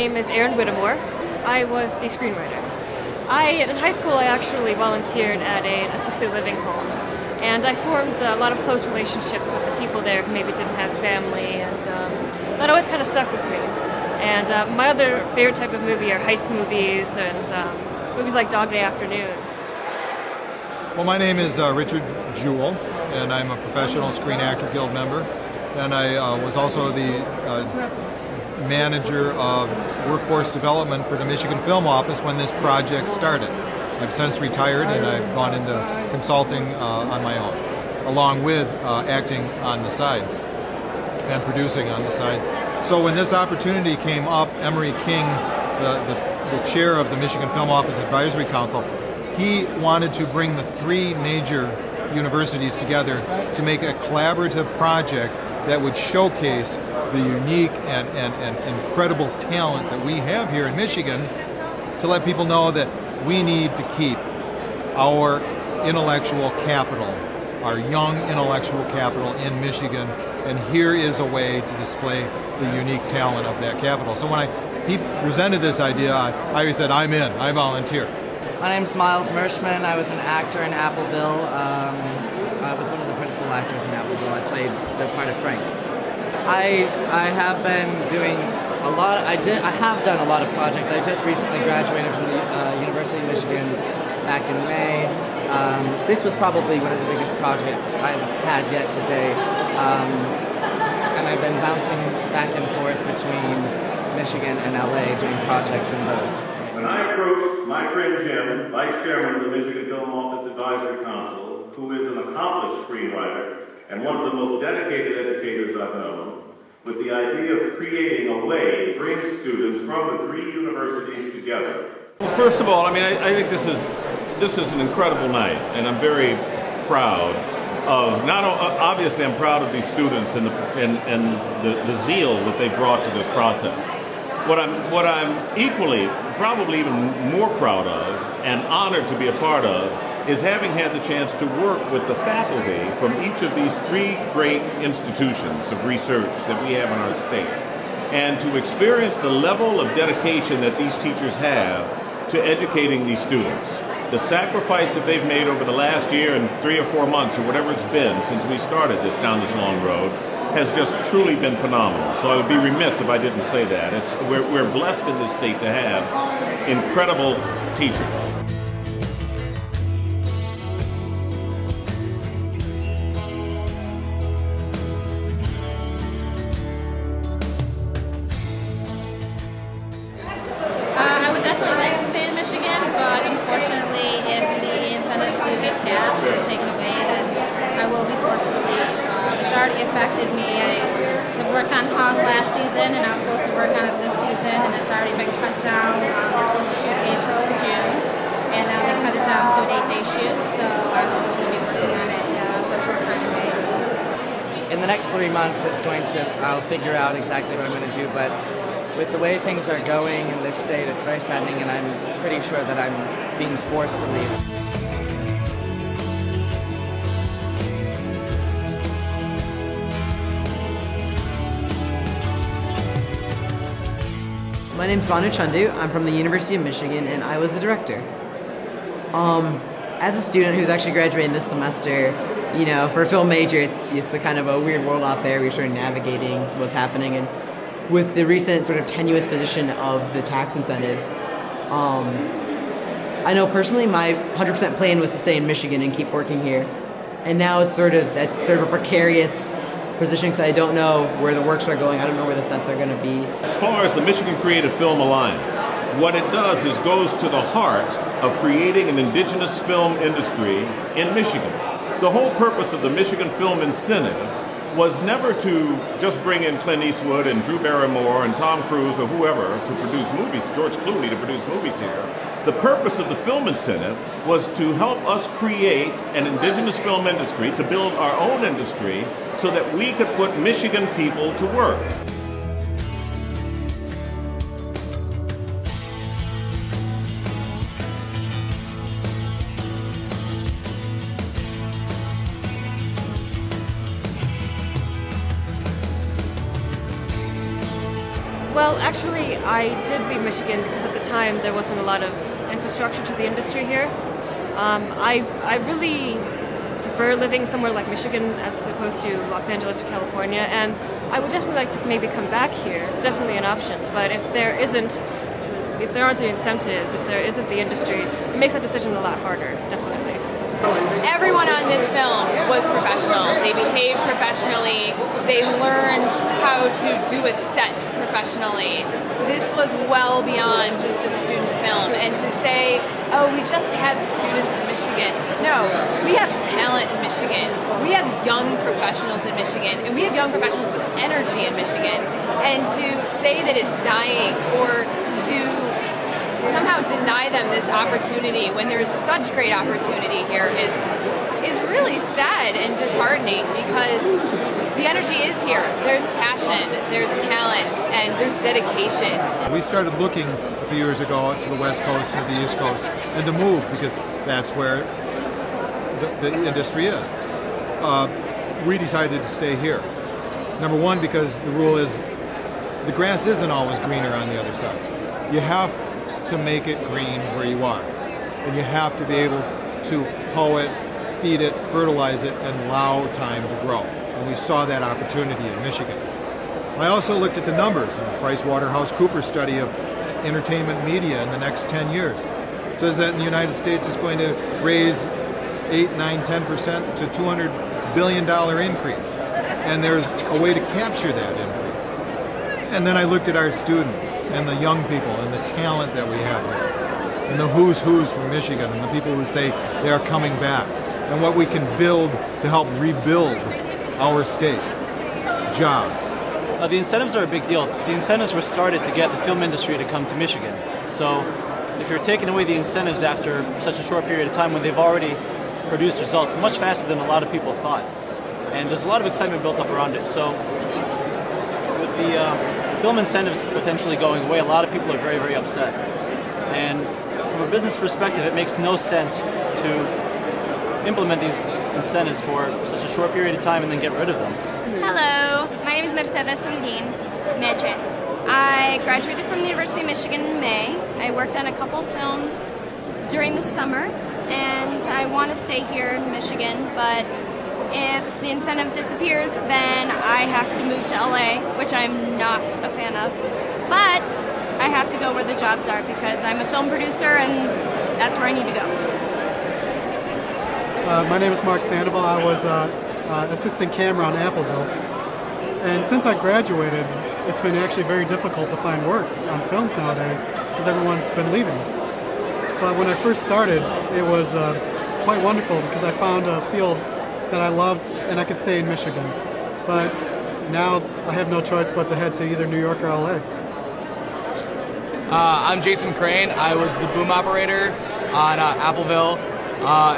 name is Erin Whittemore. I was the screenwriter. In high school, I actually volunteered at an assisted living home, and I formed a lot of close relationships with the people there who maybe didn't have family, and that always kind of stuck with me. And my other favorite type of movie are heist movies and movies like Dog Day Afternoon. Well, my name is Richard Jewell, and I'm a professional Screen Actor Guild member, and I was also the manager of workforce development for the Michigan Film Office when this project started. I've since retired and I've gone into consulting on my own, along with acting on the side and producing on the side. So when this opportunity came up, Emery King, the chair of the Michigan Film Office Advisory Council, he wanted to bring the three major universities together to make a collaborative project that would showcase the unique and incredible talent that we have here in Michigan, to let people know that we need to keep our intellectual capital, our young intellectual capital in Michigan, and here is a way to display the unique talent of that capital. So when he presented this idea, I said, I'm in, I volunteer. My name's Miles Mershman. I was an actor in Appleville, with one of the principal actors in Appleville. I played the part of Frank. I have been doing a lot. I have done a lot of projects. I just recently graduated from the University of Michigan back in May. This was probably one of the biggest projects I've had yet today, and I've been bouncing back and forth between Michigan and LA doing projects in both. When I approached my friend Jim, Vice Chairman of the Michigan Film Office Advisory Council, who is an accomplished screenwriter and one of the most dedicated educators I've known, with the idea of creating a way to bring students from the three universities together. Well, first of all, I mean, I think this is an incredible night, and I'm very proud of, obviously I'm proud of these students and the zeal that they brought to this process. What I'm equally, probably even more proud of and honored to be a part of is having had the chance to work with the faculty from each of these three great institutions of research that we have in our state, and to experience the level of dedication that these teachers have to educating these students. The sacrifice that they've made over the last year and 3 or 4 months, or whatever it's been since we started down this long road, has just truly been phenomenal. So I would be remiss if I didn't say that. We're blessed in this state to have incredible teachers. I would definitely like to stay in Michigan, but unfortunately, if the incentives do get capped or taken away, then I will be forced to leave. It's already affected me. I worked on Hog last season, and I was supposed to work on it this season, and it's already been cut down. They're supposed to shoot April and June, and now they cut it down to an 8-day shoot, so I will only be working on it for a short time in May. In the next 3 months, I'll figure out exactly what I'm going to do, but with the way things are going in this state, it's very saddening, and I'm pretty sure that I'm being forced to leave. My name's Banu Chandu. I'm from the University of Michigan, and I was the director. As a student who's actually graduating this semester, you know, for a film major, it's a kind of a weird world out there. We're sort of navigating what's happening, and with the recent sort of tenuous position of the tax incentives, I know personally my 100% plan was to stay in Michigan and keep working here, and now that's sort of a precarious position because I don't know where the works are going. I don't know where the sets are going to be. As far as the Michigan Creative Film Alliance, what it does is goes to the heart of creating an indigenous film industry in Michigan. The whole purpose of the Michigan Film Incentive was never to just bring in Clint Eastwood and Drew Barrymore and Tom Cruise or whoever to produce movies, George Clooney to produce movies here. The purpose of the film incentive was to help us create an indigenous film industry, to build our own industry, so that we could put Michigan people to work. Well, actually, I did leave Michigan because at the time there wasn't a lot of infrastructure to the industry here. I really prefer living somewhere like Michigan as opposed to Los Angeles or California, and I would definitely like to maybe come back here. It's definitely an option, but if there aren't the incentives, if there isn't the industry, it makes that decision a lot harder, definitely. Everyone on this film was professional. They behaved professionally. They learned how to do a set professionally. This was well beyond just a student film. And to say, oh, we just have students in Michigan. No, we have talent in Michigan. We have young professionals in Michigan. And we have young professionals with energy in Michigan. And to say that it's dying or to somehow deny them this opportunity when there's such great opportunity here is really sad and disheartening, because the energy is here. There's passion, there's talent, and there's dedication. We started looking a few years ago to the West Coast and the East Coast and to move because that's where the industry is. We decided to stay here. Number one, because the rule is the grass isn't always greener on the other side. You have to make it green where you are. And you have to be able to hoe it, feed it, fertilize it, and allow time to grow. And we saw that opportunity in Michigan. I also looked at the numbers in the PricewaterhouseCoopers study of entertainment media in the next 10 years. It says that in the United States it's going to raise 8, 9, 10% to $200 billion increase. And there's a way to capture that increase. And then I looked at our students and the young people and the talent that we have here, and the who's from Michigan, and the people who say they are coming back, and what we can build to help rebuild our state. Jobs. The incentives are a big deal. The incentives were started to get the film industry to come to Michigan. So if you're taking away the incentives after such a short period of time when they've already produced results much faster than a lot of people thought, and there's a lot of excitement built up around it. So with the film incentives potentially going away, a lot of people are very, very upset. And from a business perspective, it makes no sense to implement these incentives for such a short period of time and then get rid of them. Hello, my name is Mercedes Holguín Meche. I graduated from the University of Michigan in May. I worked on a couple films during the summer, and I want to stay here in Michigan, but if the incentive disappears, then I have to move to LA, which I'm not a fan of. But I have to go where the jobs are because I'm a film producer and that's where I need to go. My name is Mark Sandoval. I was assistant camera on Appleville. And since I graduated, it's been actually very difficult to find work on films nowadays because everyone's been leaving. But when I first started, it was quite wonderful because I found a field that I loved and I could stay in Michigan. But now I have no choice but to head to either New York or LA. I'm Jason Crane. I was the boom operator on Appleville,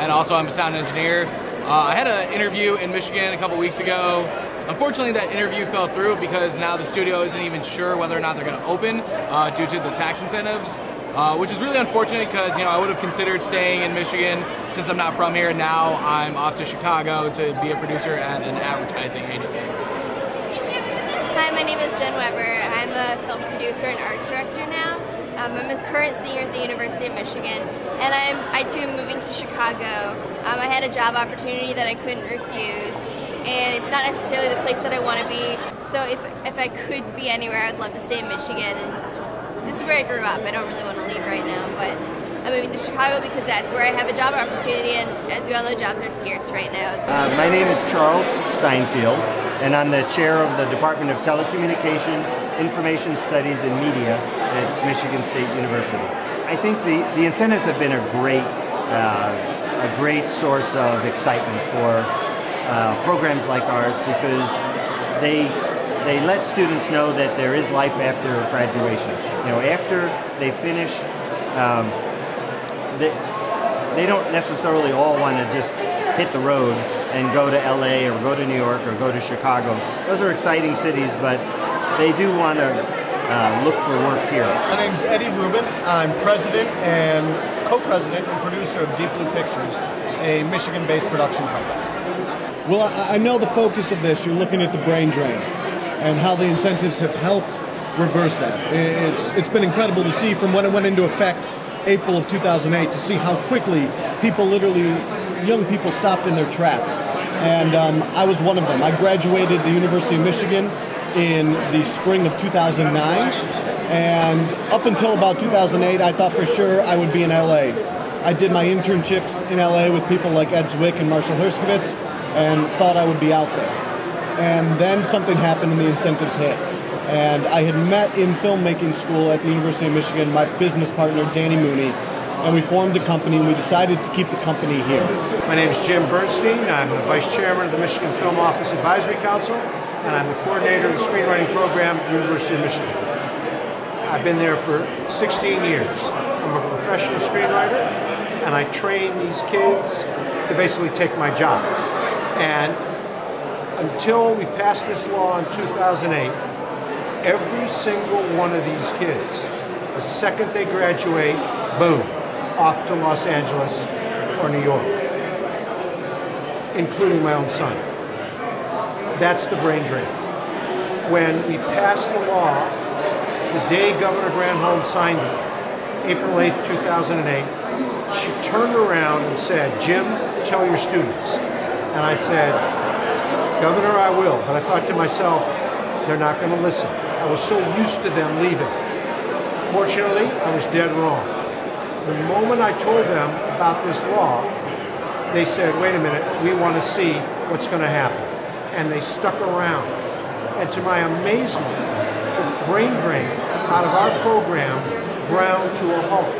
and also I'm a sound engineer. I had an interview in Michigan a couple weeks ago. Unfortunately, that interview fell through because now the studio isn't even sure whether or not they're going to open due to the tax incentives. Which is really unfortunate because, I would have considered staying in Michigan since I'm not from here. Now I'm off to Chicago to be a producer at an advertising agency. Hi, my name is Jen Weber. I'm a film producer and art director now. I'm a current senior at the University of Michigan, and I too am moving to Chicago. I had a job opportunity that I couldn't refuse, and it's not necessarily the place that I want to be. So if I could be anywhere, I would love to stay in Michigan and just. This is where I grew up. I don't really want to leave right now, but I'm moving to Chicago because that's where I have a job opportunity, and as we all know, jobs are scarce right now. My name is Charles Steinfield, and I'm the chair of the Department of Telecommunication, Information Studies, and Media at Michigan State University. I think the incentives have been a great source of excitement for programs like ours because they let students know that there is life after graduation. After they finish, they don't necessarily all want to just hit the road and go to LA or go to New York or go to Chicago. Those are exciting cities, but they do want to look for work here. My name's Eddie Rubin. I'm president and co-president and producer of Deep Blue Pictures, a Michigan-based production company. Well, I know the focus of this, you're looking at the brain drain and how the incentives have helped reverse that. It's been incredible to see from when it went into effect, April of 2008, to see how quickly people literally, young people stopped in their tracks. And I was one of them. I graduated the University of Michigan in the spring of 2009. And up until about 2008, I thought for sure I would be in LA. I did my internships in LA with people like Ed Zwick and Marshall Herskovitz and thought I would be out there. And then something happened and the incentives hit. And I had met in filmmaking school at the University of Michigan my business partner, Danny Mooney, and we formed a company and we decided to keep the company here. My name is Jim Bernstein. I'm the Vice Chairman of the Michigan Film Office Advisory Council, and I'm the coordinator of the screenwriting program at the University of Michigan. I've been there for 16 years. I'm a professional screenwriter, and I train these kids to basically take my job. And until we passed this law in 2008, every single one of these kids, the second they graduate, boom, off to Los Angeles or New York, including my own son. That's the brain drain. When we passed the law, the day Governor Granholm signed it, April 8th, 2008, she turned around and said, "Jim, tell your students." And I said, "Governor, I will." But I thought to myself, they're not going to listen. I was so used to them leaving. Fortunately, I was dead wrong. The moment I told them about this law, they said, "Wait a minute, we want to see what's going to happen." And they stuck around. And to my amazement, the brain drain out of our program ground to a halt.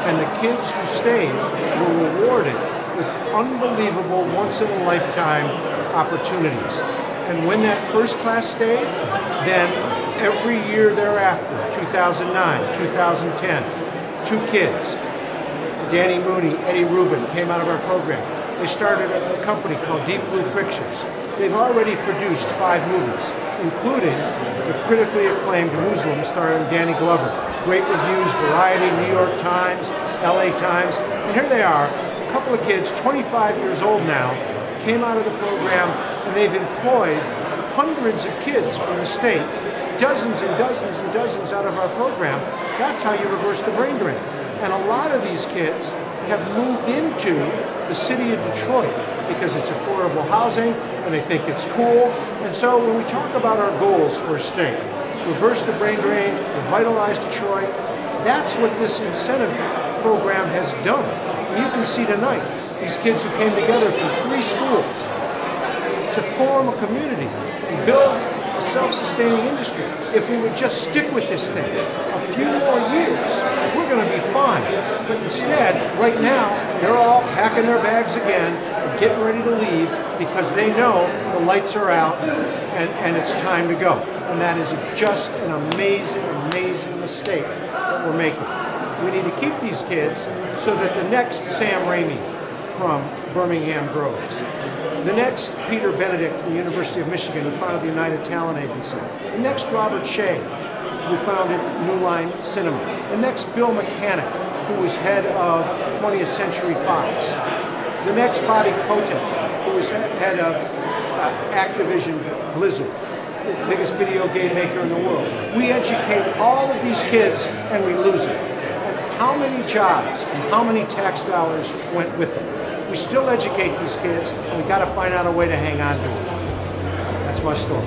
And the kids who stayed were rewarded with unbelievable once-in-a-lifetime opportunities. And when that first class stayed, then every year thereafter, 2009, 2010, 2 kids, Danny Mooney, Eddie Rubin, came out of our program. They started a company called Deep Blue Pictures. They've already produced 5 movies, including the critically acclaimed Muslim starring Danny Glover. Great reviews, Variety, New York Times, LA Times. And here they are, a couple of kids, 25 years old now, came out of the program, and they've employed hundreds of kids from the state, dozens and dozens and dozens out of our program. That's how you reverse the brain drain. And a lot of these kids have moved into the city of Detroit because it's affordable housing and they think it's cool. And so when we talk about our goals for a state, reverse the brain drain, revitalize Detroit, that's what this incentive program has done. And you can see tonight, these kids who came together from 3 schools to form a community and build a self-sustaining industry. If we would just stick with this thing a few more years, we're going to be fine. But instead, right now, they're all packing their bags again and getting ready to leave because they know the lights are out and it's time to go. And that is just an amazing, amazing mistake that we're making. We need to keep these kids so that the next Sam Raimi from Birmingham Groves, the next Peter Benedict from the University of Michigan, who founded the United Talent Agency, the next Robert Shea, who founded New Line Cinema, the next Bill Mechanic, who was head of 20th Century Fox, the next Bobby Kotick, who was head of Activision Blizzard, the biggest video game maker in the world. We educate all of these kids and we lose them. And how many jobs and how many tax dollars went with them? We still educate these kids, and we got to find out a way to hang on to them. That's my story.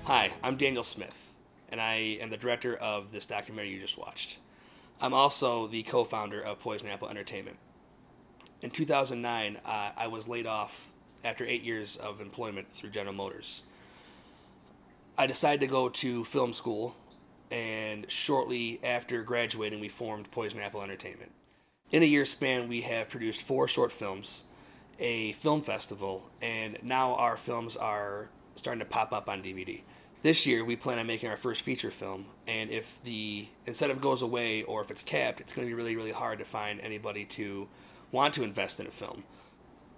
Hi, I'm Daniel Smith, and I am the director of this documentary you just watched. I'm also the co-founder of Poison Apple Entertainment. In 2009, I was laid off after 8 years of employment through General Motors. I decided to go to film school, and shortly after graduating, we formed Poison Apple Entertainment. In a year span, we have produced 4 short films, a film festival, and now our films are starting to pop up on DVD. This year, we plan on making our first feature film, and if the incentive goes away or if it's capped, it's going to be really, really hard to find anybody to want to invest in a film.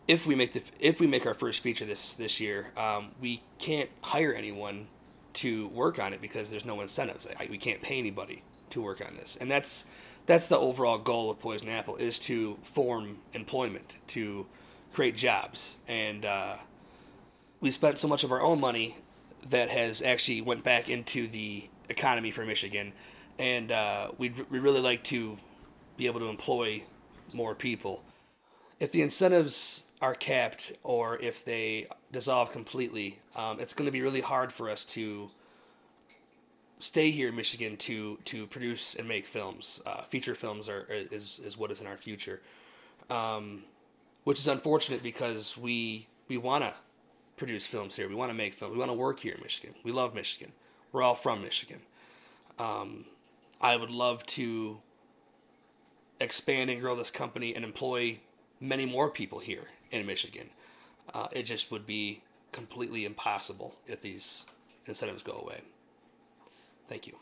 If we make our first feature this year, we can't hire anyone to work on it because there's no incentives. We can't pay anybody to work on this, and that's the overall goal of Poison Apple, is to form employment, to create jobs. And we spent so much of our own money that has actually went back into the economy for Michigan, and we'd really like to be able to employ more people. If the incentives are capped or if they dissolve completely, it's going to be really hard for us to stay here in Michigan to produce and make films. Feature films is what is in our future, which is unfortunate because we want to produce films here. We want to make films. We want to work here in Michigan. We love Michigan. We're all from Michigan. I would love to expand and grow this company and employ many more people here in Michigan. It just would be completely impossible if these incentives go away. Thank you.